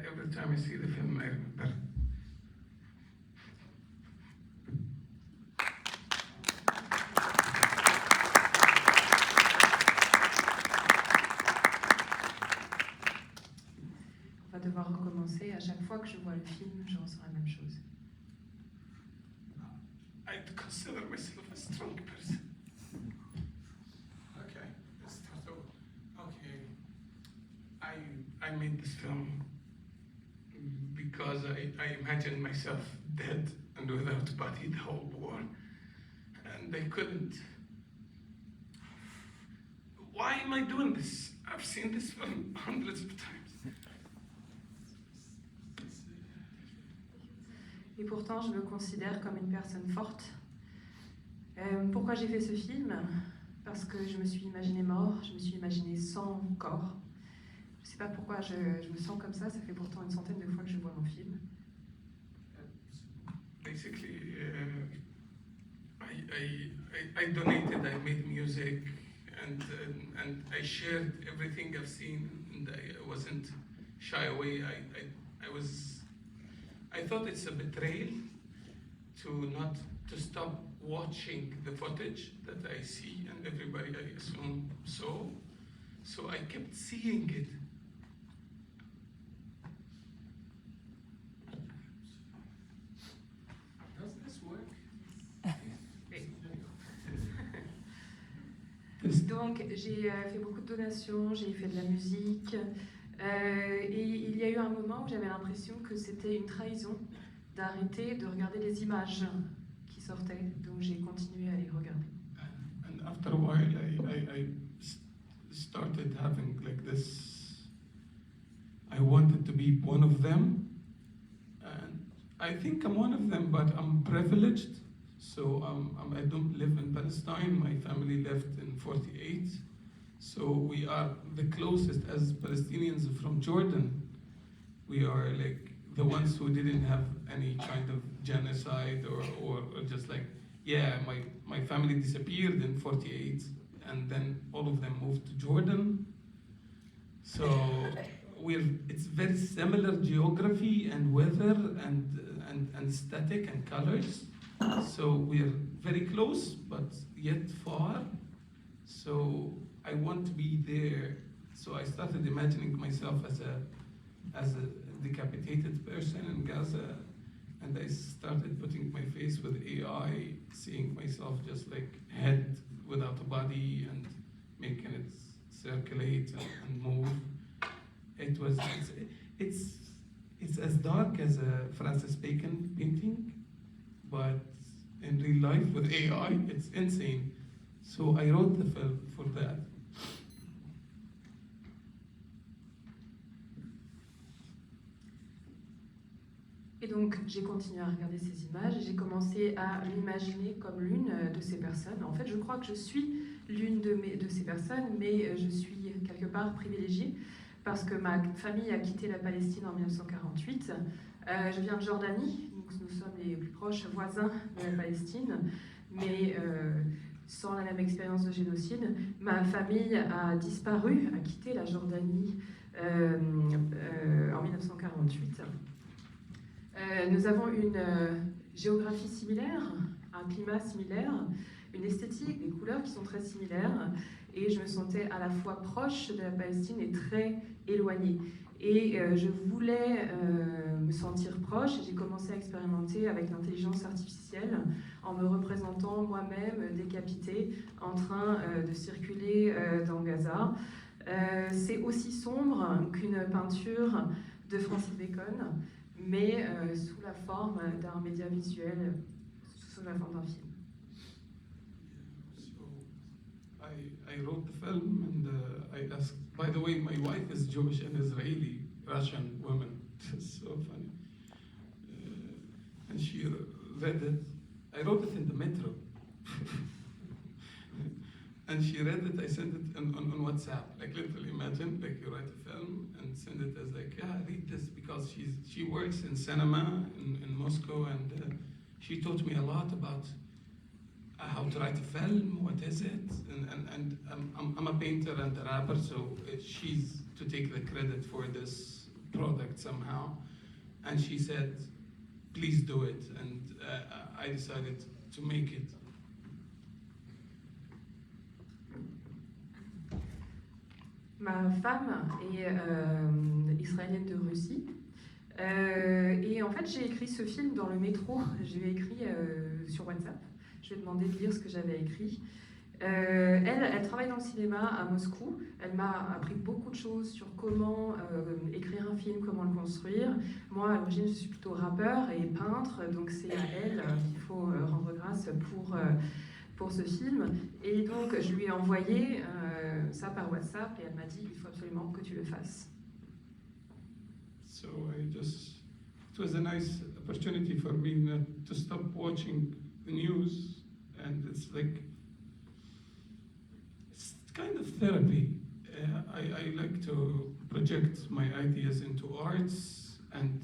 every time I see the film, I remember. On va devoir recommencer. À chaque fois que je vois le film, je ressens la même chose. I consider myself a strong person. Okay, let's start over. Okay, I made this film because I imagined myself dead and without body the whole war, and I couldn't. Why am I doing this? I've seen this film hundreds of times. Et pourtant, je me considère comme une personne forte. Pourquoi j'ai fait ce film? Parce que je me suis imaginée mort, je me suis imaginée sans corps. Je ne sais pas pourquoi je me sens comme ça fait pourtant une centaine de fois que je vois mon film. Basically, I donated, I made music, and I shared everything I've seen, and I wasn't shy away. I thought it's a betrayal to stop watching the footage that I see and everybody I assume saw. So I kept seeing it. Does this work? Donc j'ai fait beaucoup de donations, j'ai fait de la musique. Et il y a eu un moment où j'avais l'impression que c'était une trahison d'arrêter de regarder les images qui sortaient. Donc j'ai continué à les regarder. And after a while, I started having like this. I wanted to be one of them, and I think I'm one of them, but I'm privileged. So I don't live in Palestine. My family left in '48. So we are the closest as Palestinians from Jordan. We are like the ones who didn't have any kind of genocide or just like, yeah, my family disappeared in '48 and then all of them moved to Jordan. So it's very similar geography and weather and aesthetic and colors. So we're very close, but yet far. So I want to be there. So I started imagining myself as a decapitated person in Gaza, and I started putting my face with AI, seeing myself just like head without a body and making it circulate and move. It's as dark as a Francis Bacon painting, but in real life with AI, it's insane. So I wrote the film for that. Et donc j'ai continué à regarder ces images et j'ai commencé à m'imaginer comme l'une de ces personnes. En fait, je crois que je suis l'une de ces personnes, mais je suis quelque part privilégiée parce que ma famille a quitté la Palestine en 1948. Je viens de Jordanie, donc nous sommes les plus proches voisins de la Palestine, mais sans la même expérience de génocide. Ma famille a disparu, a quitté la Jordanie en 1948. Nous avons une géographie similaire, un climat similaire, une esthétique, des couleurs qui sont très similaires, et je me sentais à la fois proche de la Palestine et très éloignée. Et je voulais me sentir proche, et j'ai commencé à expérimenter avec l'intelligence artificielle en me représentant moi-même décapitée en train de circuler dans Gaza. C'est aussi sombre qu'une peinture de Francis Bacon, mais sous la forme d'un média visuel, sous la forme d'un film. I wrote the film and I asked, by the way, my wife is Jewish and Israeli, Russian woman. It's so funny. And she read it. I wrote it in the metro. And she read it, I sent it on WhatsApp. Like literally imagine, like you write a film and send it as like, yeah, read this, because she works in cinema in Moscow, and she taught me a lot about how to write a film, what is it, and I'm a painter and a rapper, so she's to take the credit for this product somehow. And she said, please do it. And I decided to make it. Ma femme est israélienne de Russie. Et en fait, j'ai écrit ce film dans le métro. Je lui ai écrit sur WhatsApp. Je lui ai demandé de lire ce que j'avais écrit. Elle travaille dans le cinéma à Moscou. Elle m'a appris beaucoup de choses sur comment écrire un film, comment le construire. Moi, à l'origine, je suis plutôt rappeur et peintre, donc c'est à elle qu'il faut rendre grâce pour ce film. Et donc, je lui ai envoyé ça par WhatsApp et elle m'a dit, il faut absolument que tu le fasses. So it was a nice opportunity for me to stop watching the news, and it's kind of therapy. I like to project my ideas into arts, and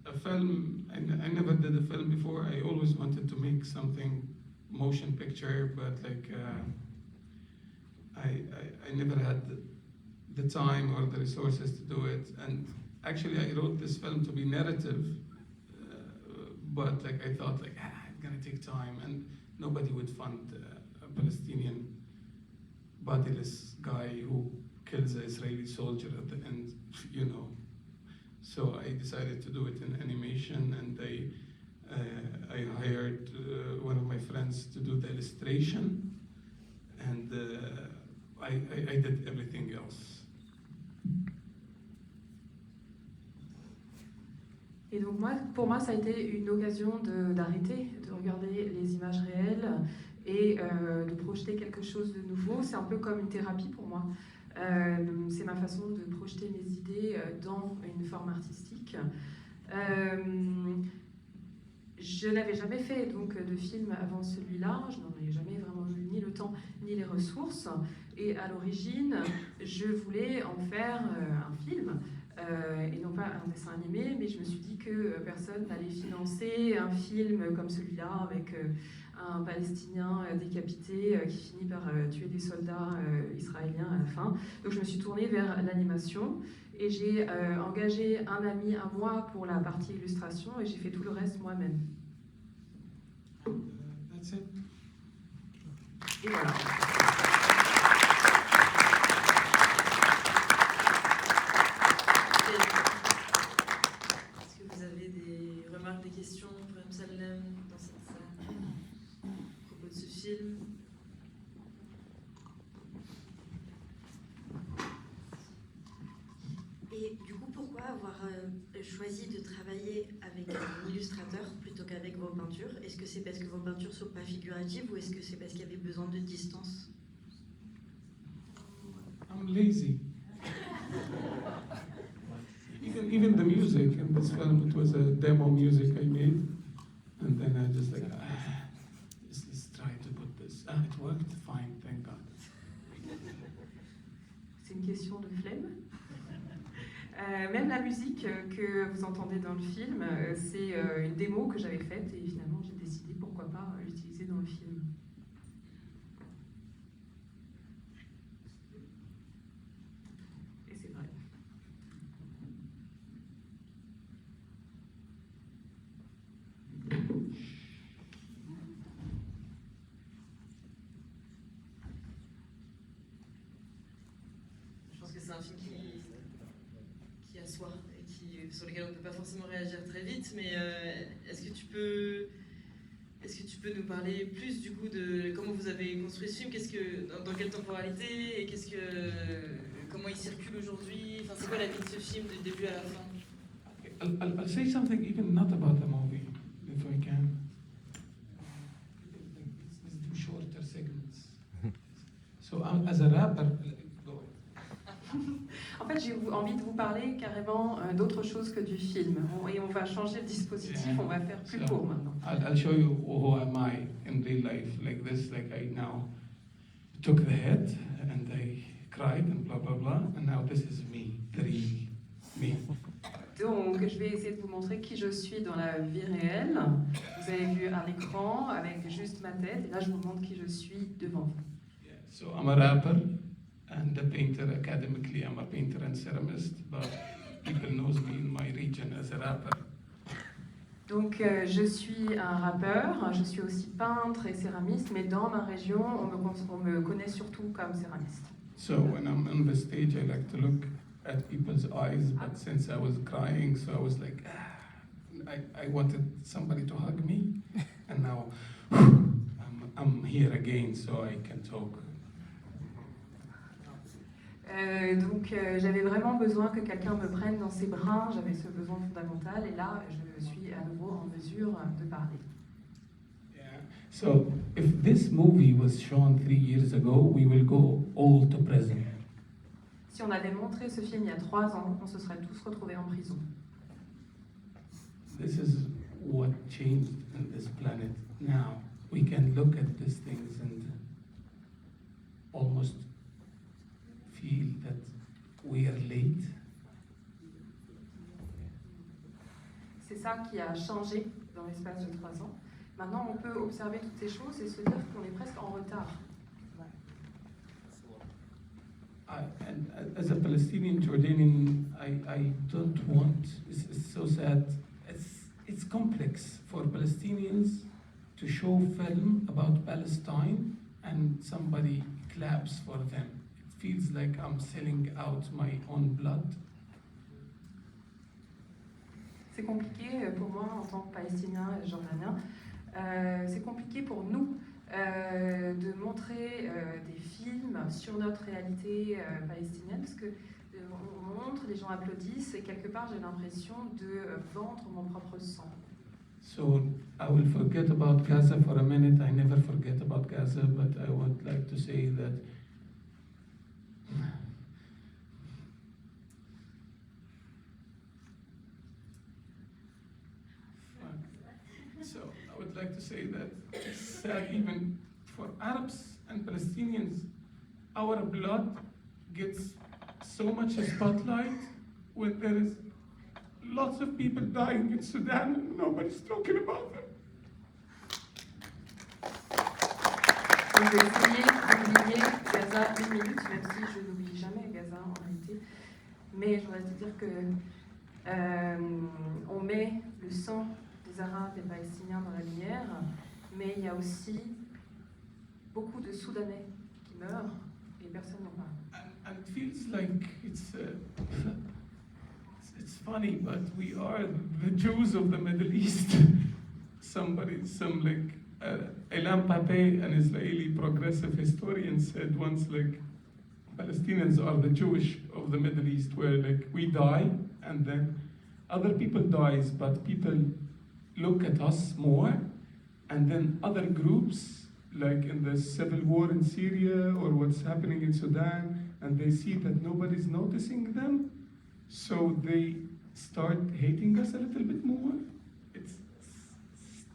a film, I never did a film before. I always wanted to make something motion picture, but I never had the time or the resources to do it. And actually I wrote this film to be narrative, but I thought it's gonna take time, and nobody would fund a Palestinian bodiless guy who kills an Israeli soldier at the end, you know. So I decided to do it in animation, and I hired one of my friends to do the illustration, and I did everything else. Et donc pour moi, ça a été une occasion d'arrêter, de regarder les images réelles et de projeter quelque chose de nouveau. C'est un peu comme une thérapie pour moi. C'est ma façon de projeter mes idées dans une forme artistique. Je n'avais jamais fait donc de film avant celui-là, je n'en ai jamais vraiment eu ni le temps ni les ressources. Et à l'origine, je voulais en faire un film. Et non pas un dessin animé, mais je me suis dit que personne n'allait financer un film comme celui-là avec un Palestinien décapité qui finit par tuer des soldats israéliens à la fin. Donc je me suis tournée vers l'animation et j'ai engagé un ami à moi pour la partie illustration et j'ai fait tout le reste moi-même. That's it. Et voilà. Des questions pour Emsallam dans cette salle à propos de ce film? Et du coup, pourquoi avoir choisi de travailler avec un illustrateur plutôt qu'avec vos peintures? Est-ce que c'est parce que vos peintures ne sont pas figuratives ou est-ce que c'est parce qu'il y avait besoin de distance? I'm lazy. Even the music in this film, it was a demo music I made, and then I just let's try to put this. It worked fine, thank God. C'est une question de flemme. Même la musique que vous entendez dans le film, c'est une démo que j'avais faite et finalement j'ai décidé pourquoi pas l'utiliser dans le film. Et c'est vrai. Je pense que c'est un film qui assoit et sur lequel on ne peut pas forcément réagir très vite, mais est-ce que tu peux nous parler plus du coup de comment vous avez construit ce film, dans quelle temporalité et comment il circule aujourd'hui, enfin, c'est quoi la vie de ce film du début à la fin? I'll say something even not about the movie, if I can. Let's do shorter segments. So as a rapper, go ahead. En fait, j'ai envie de vous parler carrément d'autre chose que du film. Et on va changer le dispositif, on va faire plus court maintenant. I'll show you who am I in real life, like this, like I now took the hit and I cried and blah blah blah, and now this is me, the real me. Donc, je vais essayer de vous montrer qui je suis dans la vie réelle. Vous avez vu à l'écran avec juste ma tête, et là je vous montre qui je suis devant vous. Yeah, so I'm a rapper and a painter. Academically, I'm a painter and ceramist, but people knows me in my region as a rapper. Donc je suis un rappeur, je suis aussi peintre et céramiste, mais dans ma région, on me connaît surtout comme céramiste. So when I'm on the stage, I like to look at people's eyes, but since I was crying, so I was like, I wanted somebody to hug me, and now I'm here again, so I can talk. Donc j'avais vraiment besoin que quelqu'un me prenne dans ses bras, j'avais ce besoin fondamental, et là je suis à nouveau en mesure de parler. Yeah. So if this movie was shown 3 years ago, we will go all to prison. Si on avait montré ce film il y a 3 ans, on se serait tous retrouvés en prison. This is what changed in this planet. Now we can look at these things and almost feel that we are late. C'est ça qui a changé dans l'espace de 3 ans. Maintenant, on peut observer toutes ces choses et se dire qu'on est presque en retard. And as a Palestinian Jordanian, I don't want. It's so sad. It's complex for Palestinians to show film about Palestine and somebody claps for them. It feels like I'm selling out my own blood. C'est compliqué pour moi en tant que Palestinien et Jordanien. C'est compliqué pour nous de montrer des films sur notre réalité palestinienne parce que on montre, les gens applaudissent et quelque part j'ai l'impression de vendre mon propre sang. So I will forget about Gaza for a minute. I never forget about Gaza, but I would like to say that so I would like to say that it's sad even for Arabs and Palestinians, our blood gets so much spotlight when there is lots of people dying in Sudan and nobody's talking about them. Donc je vais essayer d'oublier Gaza 1 minute, même si je n'oublie jamais Gaza en réalité. Mais je voudrais te dire que on met le sang des Arabes et des Palestiniens dans la lumière, mais il y a aussi beaucoup de Soudanais qui meurent et personne n'en parle. And it feels like it's funny, but we are the Jews of the Middle East. Some Elam Pape, an Israeli progressive historian, said once, like, Palestinians are the Jewish of the Middle East, where like we die and then other people dies, but people look at us more, and then other groups, like in the civil war in Syria or what's happening in Sudan, and they see that nobody's noticing them, so they start hating us a little bit more. It's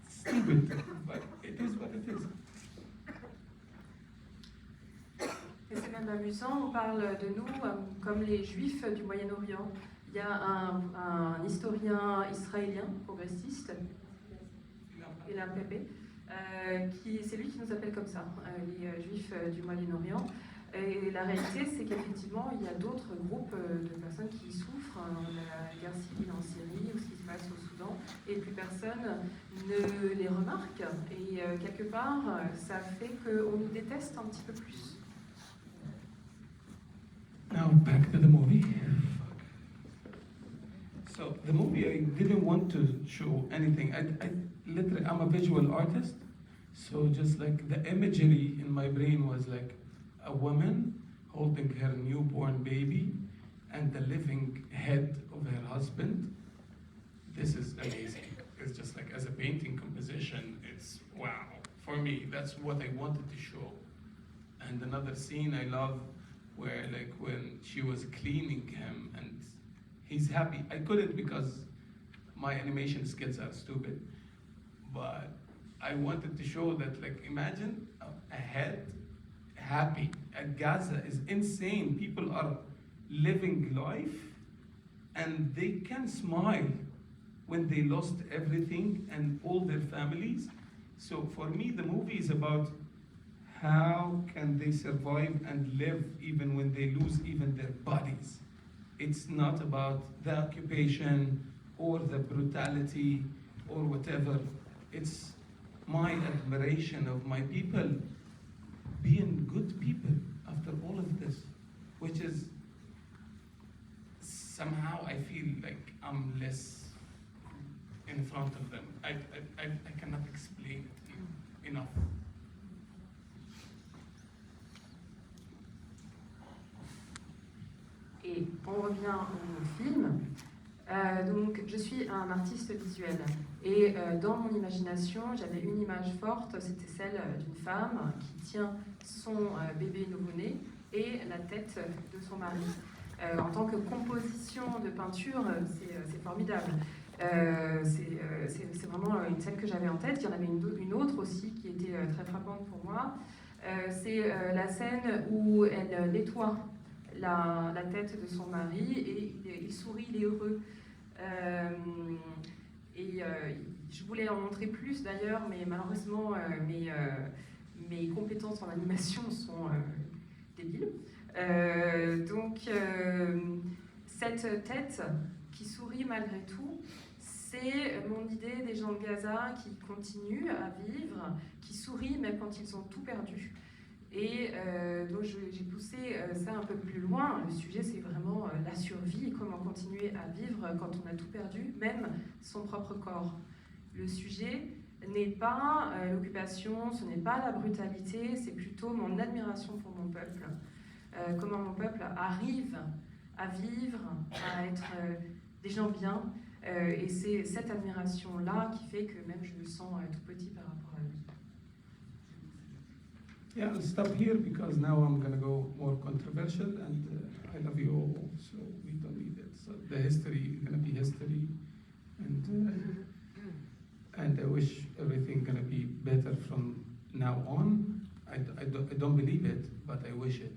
stupid, but it is what it is. Et c'est même amusant, on parle de nous comme les Juifs du Moyen-Orient. Il y a un historien israélien progressiste, Elam Pape, c'est lui qui nous appelle comme ça, les Juifs du Moyen-Orient. Et la réalité, c'est qu'effectivement, il y a d'autres groupes de personnes qui souffrent de la guerre civile en Syrie ou ce qui se passe au Soudan, et plus personne ne les remarque. Et quelque part, ça fait qu'on nous déteste un petit peu plus. Now back to the movie. So the movie, I didn't want to show anything. I'm a visual artist, so just like the imagery in my brain was like a woman holding her newborn baby and the living head of her husband. This is amazing. It's just like as a painting composition, it's wow. For me, that's what I wanted to show. And another scene I love where like when she was cleaning him and he's happy. I couldn't because my animation skills are stupid, but I wanted to show that, like, imagine a head happy. Gaza is insane. People are living life and they can smile when they lost everything and all their families. So for me, the movie is about how can they survive and live even when they lose even their bodies. it's not about the occupation or the brutality or whatever. It's my admiration of my people being good people after all of this, which is somehow I feel like I'm less in front of them. I cannot explain it enough. Et on revient au film. Donc, je suis un artiste visuel. Et dans mon imagination, j'avais une image forte, c'était celle d'une femme qui tient son bébé nouveau-né et la tête de son mari. En tant que composition de peinture, c'est formidable. C'est vraiment une scène que j'avais en tête. Il y en avait une autre aussi qui était très frappante pour moi. C'est la scène où elle nettoie la tête de son mari et il sourit, il est heureux. Je voulais en montrer plus d'ailleurs, mais malheureusement mes compétences en animation sont débiles. Cette tête qui sourit malgré tout, c'est mon idée des gens de Gaza qui continuent à vivre, qui sourient même quand ils ont tout perdu. Et donc j'ai poussé ça un peu plus loin. Le sujet, c'est vraiment la survie, comment continuer à vivre quand on a tout perdu, même son propre corps. Le sujet n'est pas l'occupation, ce n'est pas la brutalité, c'est plutôt mon admiration pour mon peuple. Comment mon peuple arrive à vivre, à être des gens bien. Et c'est cette admiration-là qui fait que même je me sens tout petit par rapport à lui. Yeah, I'll stop here because now I'm going to go more controversial, and I love you all, so we don't need it. So the history is going to be history, and I wish everything going to be better from now on. I don't believe it, but I wish it.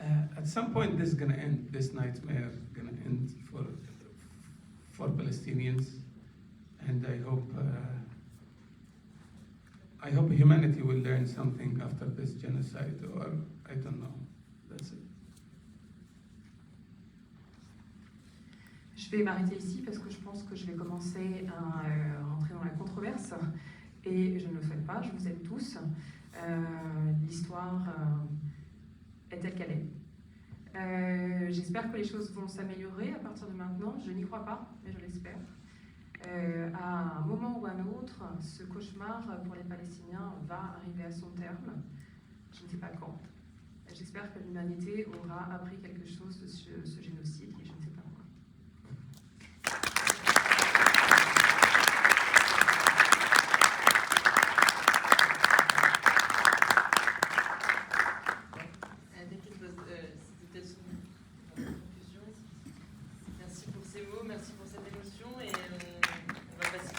At some point, this is going to end. This nightmare is going to end for Palestinians, and I hope humanity will learn something after this genocide, or I don't know. That's it. Je vais m'arrêter ici parce que je pense que je vais commencer à rentrer dans la controverse et je ne le souhaite pas, je vous aime tous. L'histoire est telle qu'elle est. J'espère que les choses vont s'améliorer à partir de maintenant, je n'y crois pas, mais je l'espère. À un moment ou à un autre, ce cauchemar pour les Palestiniens va arriver à son terme. Je ne sais pas quand. J'espère que l'humanité aura appris quelque chose de ce génocide, et je ne sais pas quoi. C'était peut-être une conclusion. Merci pour ces mots, merci pour cette émotion, et on va passer.